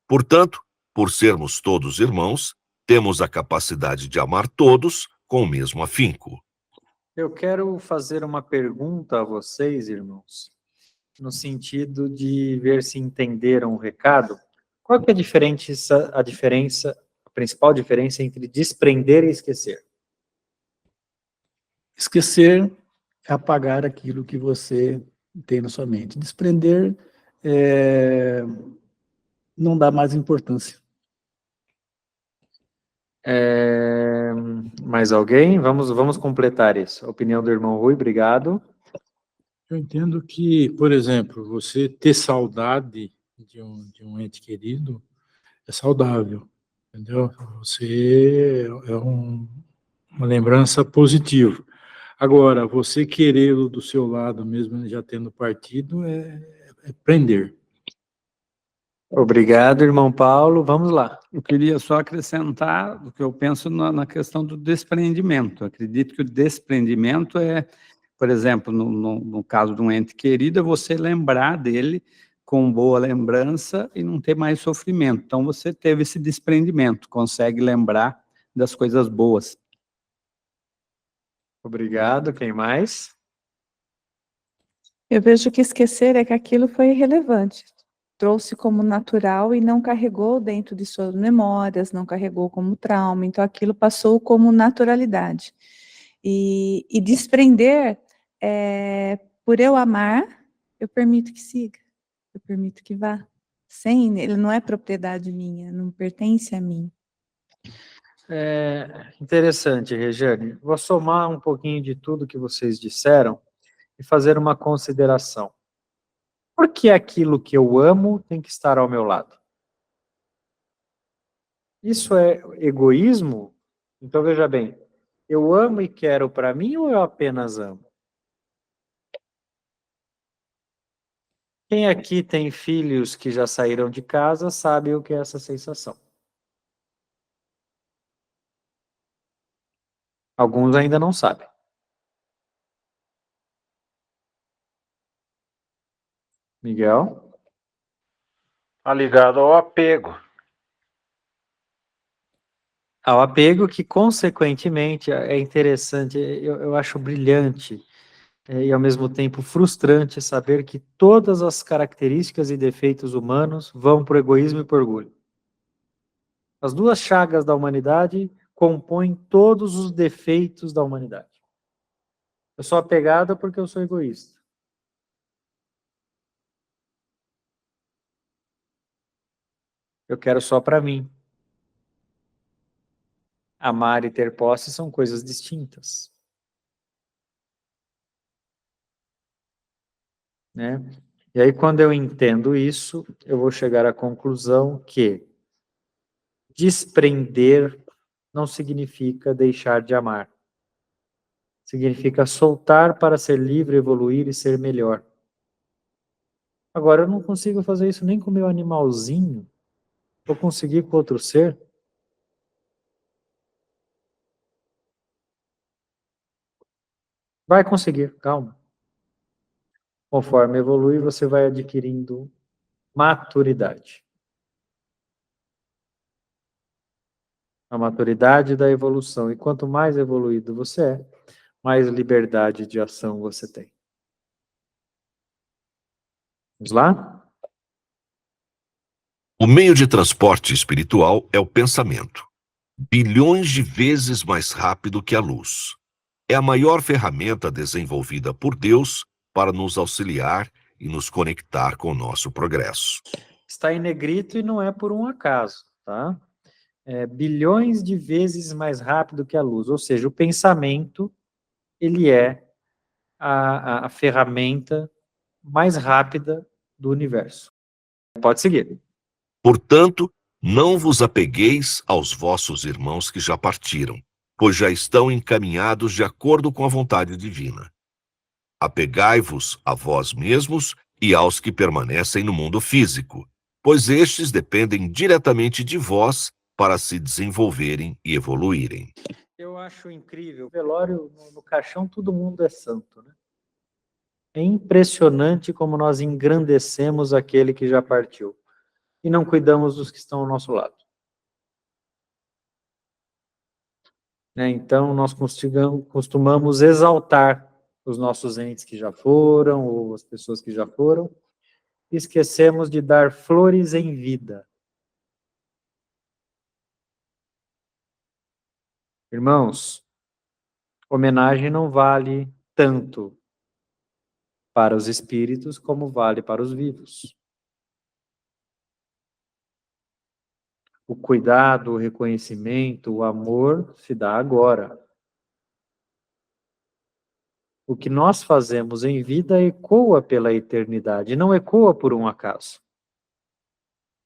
Portanto, por sermos todos irmãos, temos a capacidade de amar todos com o mesmo afinco. Eu quero fazer uma pergunta a vocês, irmãos, no sentido de ver se entenderam o recado. Qual que é a principal diferença entre desprender e esquecer? Esquecer é apagar aquilo que você tem na sua mente. Desprender é não dá mais importância. Mais alguém? Vamos completar isso. A opinião do irmão Rui, obrigado. Eu entendo que, por exemplo, você ter saudade de um ente querido é saudável, entendeu? Você é uma lembrança positiva. Agora, você querê-lo do seu lado, mesmo ele já tendo partido, é prender. Obrigado, irmão Paulo. Vamos lá. Eu queria só acrescentar o que eu penso na questão do desprendimento. Eu acredito que o desprendimento é, por exemplo, no caso de um ente querido, é você lembrar dele com boa lembrança e não ter mais sofrimento. Então, você teve esse desprendimento, consegue lembrar das coisas boas. Obrigado. Quem mais? Eu vejo que esquecer é que aquilo foi irrelevante. Trouxe como natural e não carregou dentro de suas memórias, não carregou como trauma, então aquilo passou como naturalidade. E desprender, por eu amar, eu permito que siga, eu permito que vá. Sem, ele não é propriedade minha, não pertence a mim. Interessante, Regiane. Vou somar um pouquinho de tudo que vocês disseram e fazer uma consideração. Por que aquilo que eu amo tem que estar ao meu lado? Isso é egoísmo? Então, veja bem, eu amo e quero para mim ou eu apenas amo? Quem aqui tem filhos que já saíram de casa sabe o que é essa sensação. Alguns ainda não sabem. Miguel? Tá ligado ao apego. Ao apego que, consequentemente, é interessante, eu acho brilhante e, ao mesmo tempo, frustrante saber que todas as características e defeitos humanos vão para o egoísmo e para o orgulho. As duas chagas da humanidade compõem todos os defeitos da humanidade. Eu sou apegado porque eu sou egoísta. Eu quero só para mim. Amar e ter posse são coisas distintas. Né? E aí, quando eu entendo isso, eu vou chegar à conclusão que desprender não significa deixar de amar. Significa soltar para ser livre, evoluir e ser melhor. Agora, eu não consigo fazer isso nem com o meu animalzinho. Vou conseguir com outro ser? Vai conseguir, calma. Conforme evolui, você vai adquirindo maturidade. A maturidade da evolução. E quanto mais evoluído você é, mais liberdade de ação você tem. Vamos lá? O meio de transporte espiritual é o pensamento, bilhões de vezes mais rápido que a luz. É a maior ferramenta desenvolvida por Deus para nos auxiliar e nos conectar com o nosso progresso. Está em negrito e não é por um acaso, tá? É bilhões de vezes mais rápido que a luz, ou seja, o pensamento, ele é a ferramenta mais rápida do universo. Pode seguir. Portanto, não vos apegueis aos vossos irmãos que já partiram, pois já estão encaminhados de acordo com a vontade divina. Apegai-vos a vós mesmos e aos que permanecem no mundo físico, pois estes dependem diretamente de vós para se desenvolverem e evoluírem. Eu acho incrível. Velório, no caixão, todo mundo é santo, né? É impressionante como nós engrandecemos aquele que já partiu e não cuidamos dos que estão ao nosso lado. Então, nós costumamos exaltar os nossos entes que já foram, ou as pessoas que já foram, e esquecemos de dar flores em vida. Irmãos, homenagem não vale tanto para os espíritos como vale para os vivos. O cuidado, o reconhecimento, o amor se dá agora. O que nós fazemos em vida ecoa pela eternidade, não ecoa por um acaso.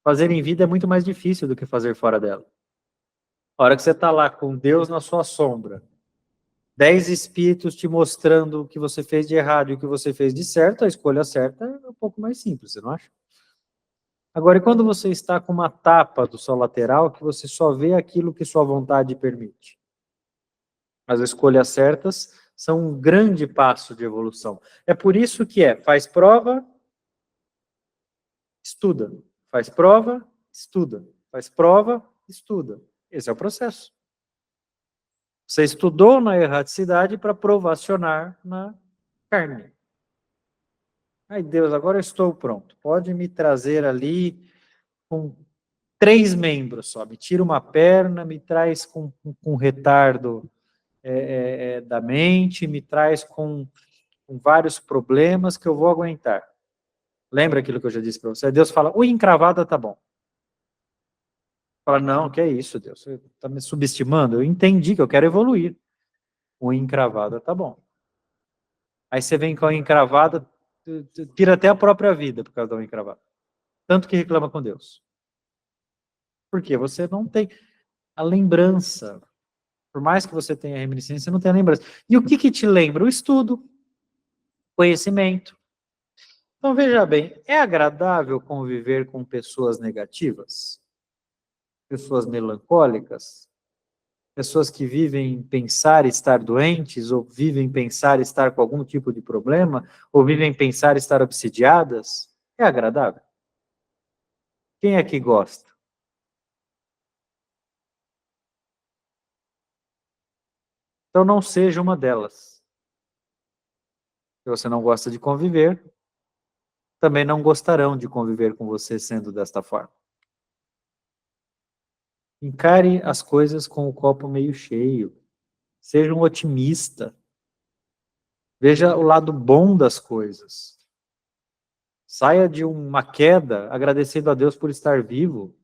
Fazer em vida é muito mais difícil do que fazer fora dela. A hora que você está lá com Deus na sua sombra, 10 espíritos te mostrando o que você fez de errado e o que você fez de certo, a escolha certa é um pouco mais simples, você não acha? Agora, e quando você está com uma tapa do seu lateral, que você só vê aquilo que sua vontade permite? As escolhas certas são um grande passo de evolução. É por isso que faz prova, estuda. Faz prova, estuda. Faz prova, estuda. Esse é o processo. Você estudou na erraticidade para provacionar na carne. Ai, Deus, agora eu estou pronto. Pode me trazer ali com 3 membros só. Me tira uma perna, me traz com retardo da mente, me traz com vários problemas que eu vou aguentar. Lembra aquilo que eu já disse para você? Deus fala, o encravada tá bom. Fala, não, que é isso, Deus? Você está me subestimando? Eu entendi que eu quero evoluir. O encravada tá bom. Aí você vem com a encravada, tira até a própria vida por causa da encravada. Tanto que reclama com Deus. Por quê? Você não tem a lembrança. Por mais que você tenha reminiscência, você não tem a lembrança. E o que te lembra? O estudo, conhecimento. Então, veja bem, é agradável conviver com pessoas negativas? Pessoas melancólicas? Pessoas que vivem pensar estar doentes, ou vivem pensar estar com algum tipo de problema, ou vivem pensar estar obsidiadas? É agradável? Quem é que gosta? Então não seja uma delas. Se você não gosta de conviver, também não gostarão de conviver com você sendo desta forma. Encare as coisas com o copo meio cheio. Seja um otimista. Veja o lado bom das coisas. Saia de uma queda agradecendo a Deus por estar vivo.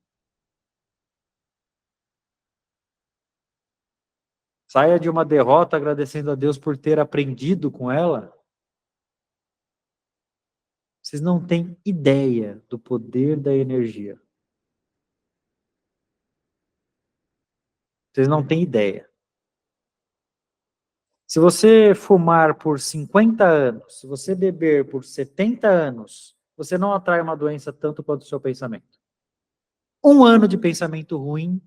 Saia de uma derrota agradecendo a Deus por ter aprendido com ela. Vocês não têm ideia do poder da energia. Vocês não têm ideia. Se você fumar por 50 anos, se você beber por 70 anos, você não atrai uma doença tanto quanto o seu pensamento. 1 ano de pensamento ruim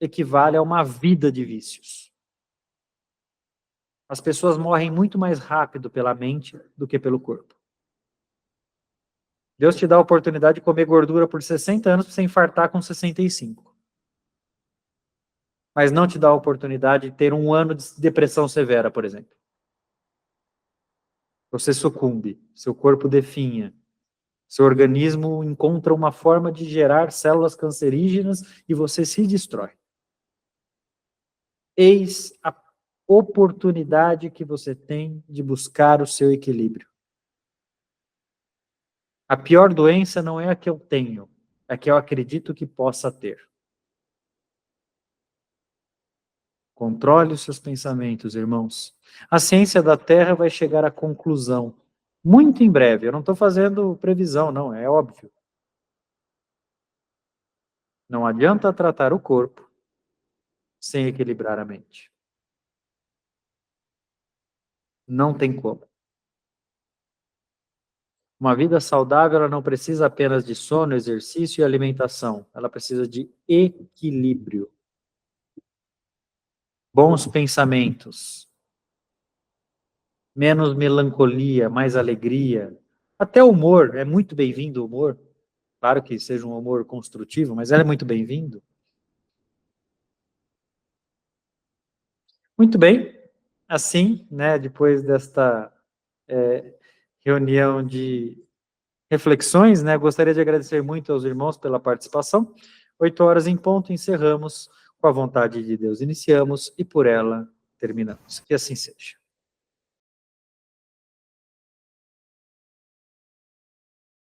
equivale a uma vida de vícios. As pessoas morrem muito mais rápido pela mente do que pelo corpo. Deus te dá a oportunidade de comer gordura por 60 anos para você infartar com 65. Mas não te dá a oportunidade de ter 1 ano de depressão severa, por exemplo. Você sucumbe, seu corpo definha, seu organismo encontra uma forma de gerar células cancerígenas e você se destrói. Eis a oportunidade que você tem de buscar o seu equilíbrio. A pior doença não é a que eu tenho, é a que eu acredito que possa ter. Controle os seus pensamentos, irmãos. A ciência da Terra vai chegar à conclusão, muito em breve. Eu não estou fazendo previsão, não, é óbvio. Não adianta tratar o corpo sem equilibrar a mente. Não tem como. Uma vida saudável, ela não precisa apenas de sono, exercício e alimentação. Ela precisa de equilíbrio. Bons pensamentos. Menos melancolia, mais alegria. Até o humor, é muito bem-vindo o humor. Claro que seja um humor construtivo, mas ele é muito bem-vindo. Muito bem. Assim, né, depois desta reunião de reflexões, né, gostaria de agradecer muito aos irmãos pela participação. 8h em ponto, encerramos. Com a vontade de Deus iniciamos e por ela terminamos. Que assim seja.